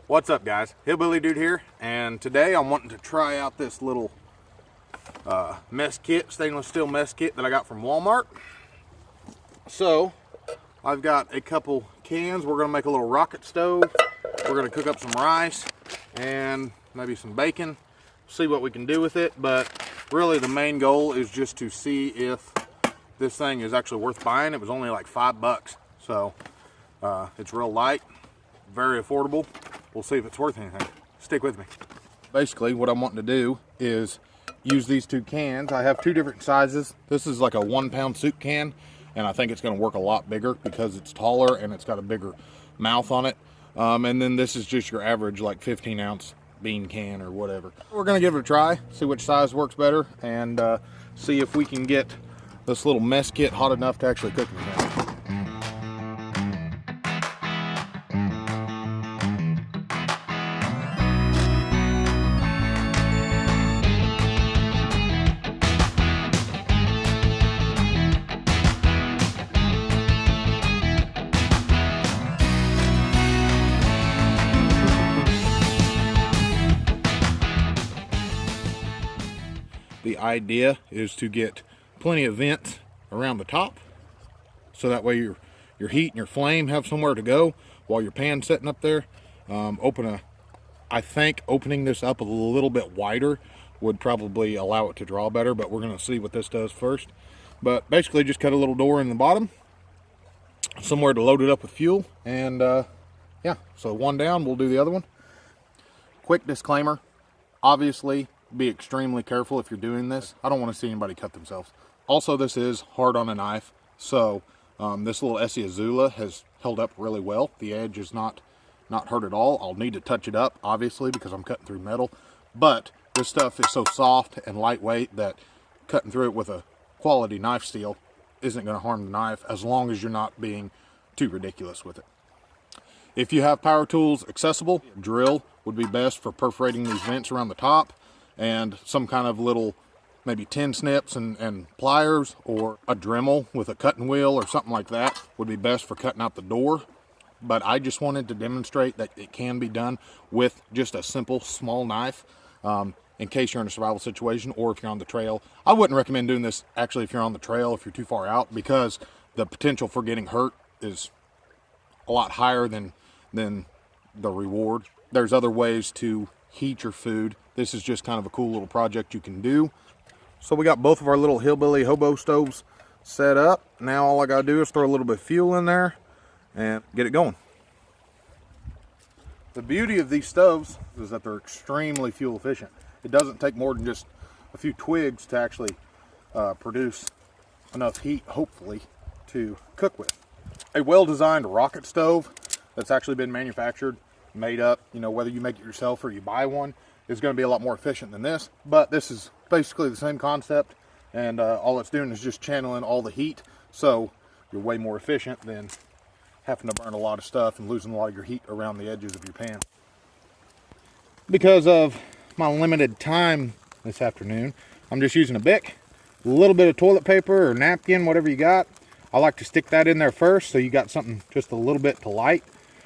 What's up, guys? Hillbilly Dude here, and today I'm wanting to try out this little mess kit, stainless steel mess kit that I got from Walmart. So I've got a couple cans. We're gonna make a little rocket stove. We're gonna cook up some rice and maybe some bacon, see what we can do with it. But really the main goal is just to see if this thing is actually worth buying. It was only like $5, so it's real light, very affordable. We'll see if it's worth anything. Stick with me. Basically what I'm wanting to do is use these two cans. I have two different sizes. This is like a 1-pound soup can, and I think it's going to work a lot bigger because it's taller and it's got a bigger mouth on it. And then this is just your average like 15-ounce bean can or whatever. We're going to give it a try, see which size works better, and see if we can get this little mess kit hot enough to actually cook anything. The idea is to get plenty of vents around the top, so that way your heat and your flame have somewhere to go while your pan's sitting up there. I think opening this up a little bit wider would probably allow it to draw better, but we're going to see what this does first. But basically just cut a little door in the bottom, somewhere to load it up with fuel, and yeah, so one down, we'll do the other one. Quick disclaimer, obviously be extremely careful if you're doing this. I don't want to see anybody cut themselves. Also, this is hard on a knife, so this little Essie Azula has held up really well. The edge is not hurt at all. I'll need to touch it up, obviously, because I'm cutting through metal, but this stuff is so soft and lightweight that cutting through it with a quality knife steel isn't going to harm the knife, as long as you're not being too ridiculous with it. If you have power tools accessible, a drill would be best for perforating these vents around the top, and some kind of little maybe tin snips and pliers, or a Dremel with a cutting wheel or something like that would be best for cutting out the door. But I just wanted to demonstrate that it can be done with just a simple small knife, in case you're in a survival situation or if you're on the trail. I wouldn't recommend doing this actually if you're on the trail, if you're too far out, because the potential for getting hurt is a lot higher than the reward. There's other ways to heat your food. This is just kind of a cool little project you can do. So we got both of our little hillbilly hobo stoves set up. Now all I gotta do is throw a little bit of fuel in there and get it going. The beauty of these stoves is that they're extremely fuel efficient. It doesn't take more than just a few twigs to actually produce enough heat, hopefully, to cook with. A well-designed rocket stove that's actually been manufactured, made up, you know, whether you make it yourself or you buy one, is going to be a lot more efficient than this. But this is basically the same concept, and all it's doing is just channeling all the heat, so you're way more efficient than having to burn a lot of stuff and losing a lot of your heat around the edges of your pan. Because of my limited time this afternoon, I'm just using a Bic, a little bit of toilet paper or napkin, whatever you got. I like to stick that in there first, so you got something just a little bit to light.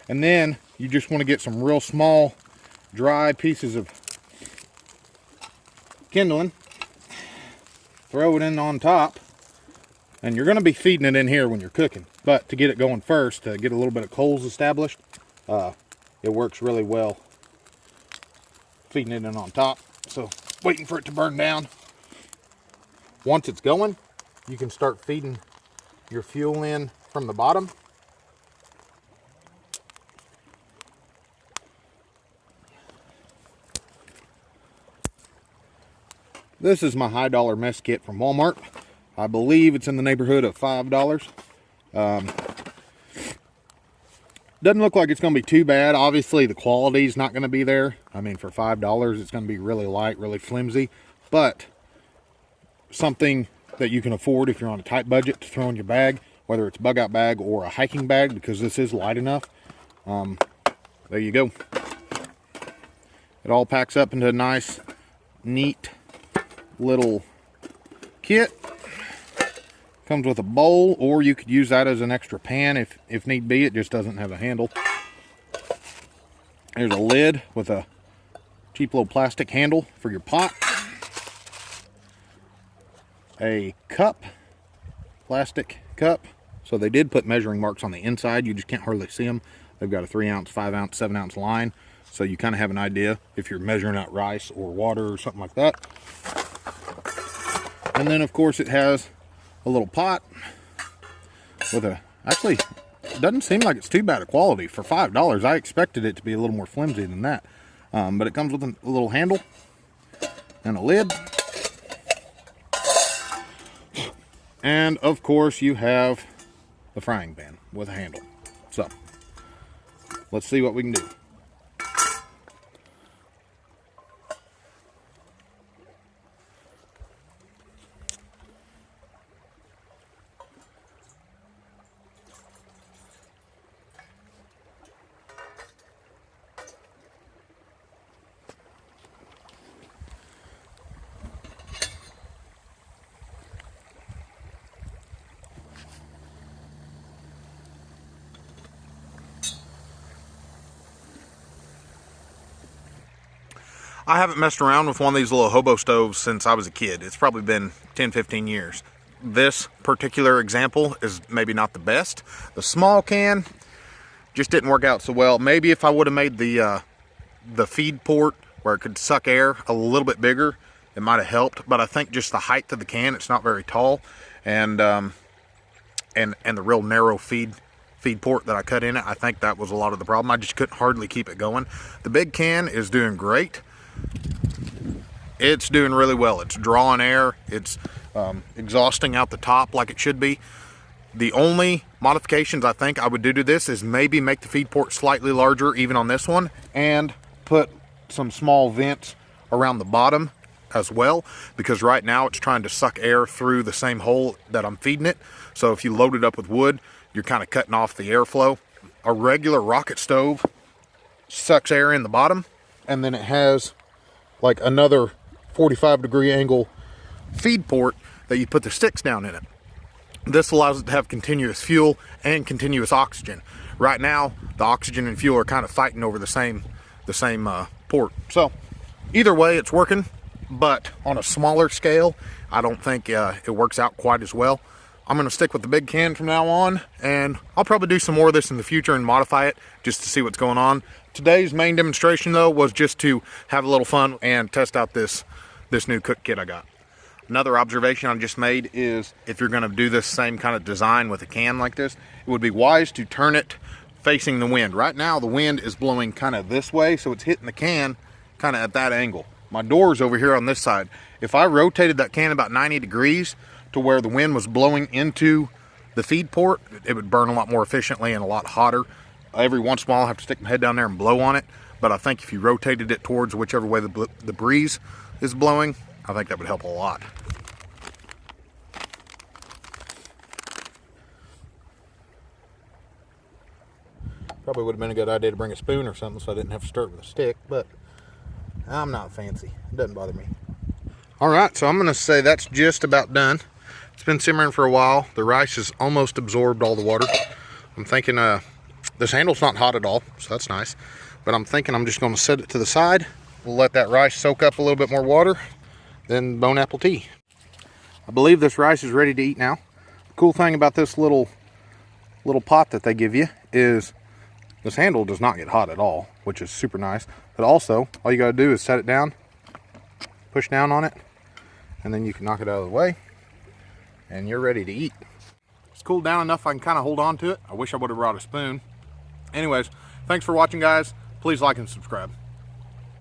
And then you just want to get some real small, dry pieces of kindling, throw it in on top, and you're going to be feeding it in here when you're cooking. But to get it going first, to get a little bit of coals established, it works really well feeding it in on top. So waiting for it to burn down. Once it's going, you can start feeding your fuel in from the bottom. This is my high dollar mess kit from Walmart. I believe it's in the neighborhood of $5. Doesn't look like it's going to be too bad. Obviously the quality is not going to be there. I mean, for $5 it's going to be really light, really flimsy, but something that you can afford if you're on a tight budget to throw in your bag, whether it's a bug out bag or a hiking bag, because this is light enough. There you go. It all packs up into a nice, neat little kit. Comes with a bowl, or you could use that as an extra pan if need be. It just doesn't have a handle. There's a lid with a cheap little plastic handle for your pot. A cup, plastic cup. So they did put measuring marks on the inside. You just can't hardly see them. They've got a 3 ounce, 5 ounce, 7 ounce line. So you kind of have an idea if you're measuring out rice or water or something like that. And then of course it has a little pot with a, actually, it doesn't seem like it's too bad a quality for $5. I expected it to be a little more flimsy than that. But it comes with a little handle and a lid. And of course you have the frying pan with a handle. So let's see what we can do. I haven't messed around with one of these little hobo stoves since I was a kid. It's probably been 10-15 years. This particular example is maybe not the best. The small can just didn't work out so well. Maybe if I would have made the feed port where it could suck air a little bit bigger, it might have helped. But I think just the height of the can, it's not very tall, and the real narrow feed port that I cut in it, I think that was a lot of the problem. I just couldn't hardly keep it going. The big can is doing great. It's doing really well. It's drawing air. It's exhausting out the top like it should be. The only modifications I think I would do to this is maybe make the feed port slightly larger even on this one, and put some small vents around the bottom as well, because right now it's trying to suck air through the same hole that I'm feeding it. So if you load it up with wood, you're kind of cutting off the airflow. A regular rocket stove sucks air in the bottom, and then it has like another 45-degree angle feed port that you put the sticks down in it. This allows it to have continuous fuel and continuous oxygen. Right now, the oxygen and fuel are kind of fighting over the same port. So either way, it's working, but on a smaller scale, I don't think it works out quite as well. I'm going to stick with the big can from now on, and I'll probably do some more of this in the future and modify it just to see what's going on. Today's main demonstration though was just to have a little fun and test out this new cook kit I got. Another observation I just made is if you're going to do this same kind of design with a can like this, it would be wise to turn it facing the wind. Right now the wind is blowing kind of this way, so it's hitting the can kind of at that angle. My door's over here on this side. If I rotated that can about 90 degrees to where the wind was blowing into the feed port, it would burn a lot more efficiently and a lot hotter. Every once in a while I'll have to stick my head down there and blow on it, but I think if you rotated it towards whichever way the breeze is blowing, I think that would help a lot. Probably would have been a good idea to bring a spoon or something so I didn't have to stir it with a stick, but I'm not fancy. It doesn't bother me. Alright, so I'm going to say that's just about done. It's been simmering for a while. The rice has almost absorbed all the water. I'm thinking this handle's not hot at all, so that's nice. But I'm thinking I'm just going to set it to the side. We'll let that rice soak up a little bit more water, then bone apple tea. I believe this rice is ready to eat now. The cool thing about this little pot that they give you is this handle does not get hot at all, which is super nice. But also, all you got to do is set it down, push down on it, and then you can knock it out of the way, and you're ready to eat. It's cooled down enough I can kind of hold on to it. I wish I would have brought a spoon. Anyways, thanks for watching, guys. Please like and subscribe.